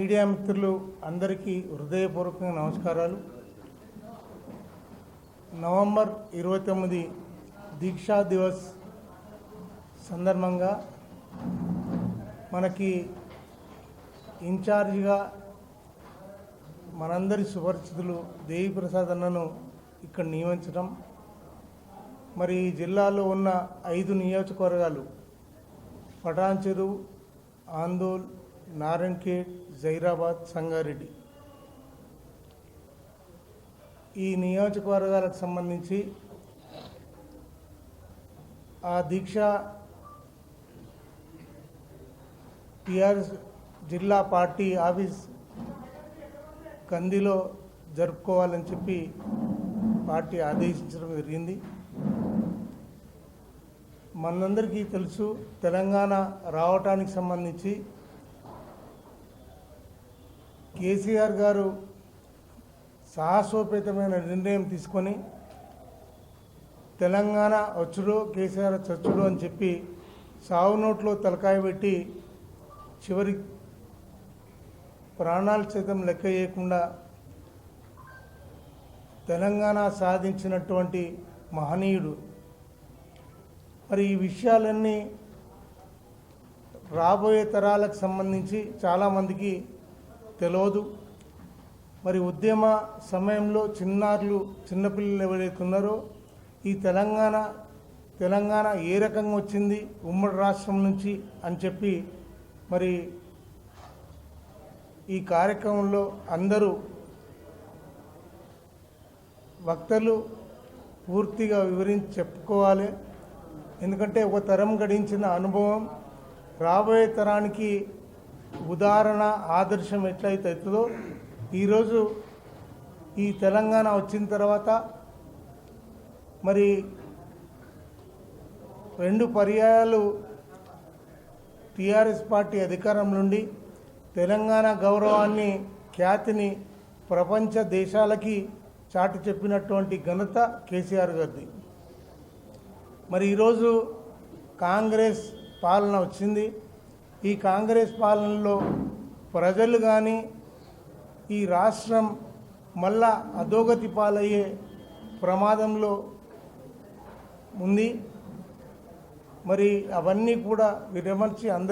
Media మిత్రులు అందరికీ హృదయపూర్వకంగా నమస్కారాలు. నవంబర్ 29 దీక్షా దివస్ సందర్భంగా మనకి ఇన్ఛార్జిగా మనందరి సుపరిచితులు దేవిప్రసాద్ అన్నను ఇక్కడ నియమించడం, మరి ఈ జిల్లాలో ఉన్న 5 నియోజకవర్గాలు పటాన్ చెరువు, ఆందోల్, నారాయణఖేడ్, జైరాబాద్, సంగారెడ్డి ఈ నియోజకవర్గాలకు సంబంధించి ఆ దీక్ష టిఆర్ఎస్ జిల్లా పార్టీ ఆఫీస్ కందిలో జరుపుకోవాలని చెప్పి పార్టీ ఆదేశించడం జరిగింది. మనందరికీ తెలుసు, తెలంగాణ రావటానికి సంబంధించి కేసీఆర్ గారు సాహసోపేతమైన నిర్ణయం తీసుకొని తెలంగాణ వచ్చుడో కేసీఆర్ చచ్చుడో అని చెప్పి సావు నోట్లో తలకాయ పెట్టి చివరి ప్రాణాలు సైతం లెక్క చేయకుండా తెలంగాణ సాధించినటువంటి మహనీయుడు. మరి ఈ విషయాలన్నీ రాబోయే తరాలకు సంబంధించి చాలామందికి తెలియదు. మరి ఉద్యమ సమయంలో చిన్నపిల్లలు ఎవరైతే ఉన్నారో ఈ తెలంగాణ ఏ రకంగా వచ్చింది ఉమ్మడి రాష్ట్రం నుంచి అని చెప్పి మరి ఈ కార్యక్రమంలో అందరూ వక్తలు పూర్తిగా వివరించి చెప్పుకోవాలి. ఎందుకంటే ఒక తరం గడించిన అనుభవం రాబోయే తరానికి ఉదాహరణ, ఆదర్శం ఎట్లయితే అవుతుందో ఈరోజు ఈ తెలంగాణ వచ్చిన తర్వాత మరి 2 పర్యాయాలు టిఆర్ఎస్ పార్టీ అధికారం నుండి తెలంగాణ గౌరవాన్ని, ఖ్యాతిని ప్రపంచ దేశాలకి చాటి చెప్పినటువంటి ఘనత కేసీఆర్ గారిది. మరి ఈరోజు కాంగ్రెస్ పాలన వచ్చింది. ఈ కాంగ్రెస్ పాలనలో ప్రజలు కానీ ఈ రాష్ట్రం మళ్ళా అధోగతి పాలయ్యే ప్రమాదంలో ఉంది. మరి అవన్నీ కూడా విరమర్చి అందరూ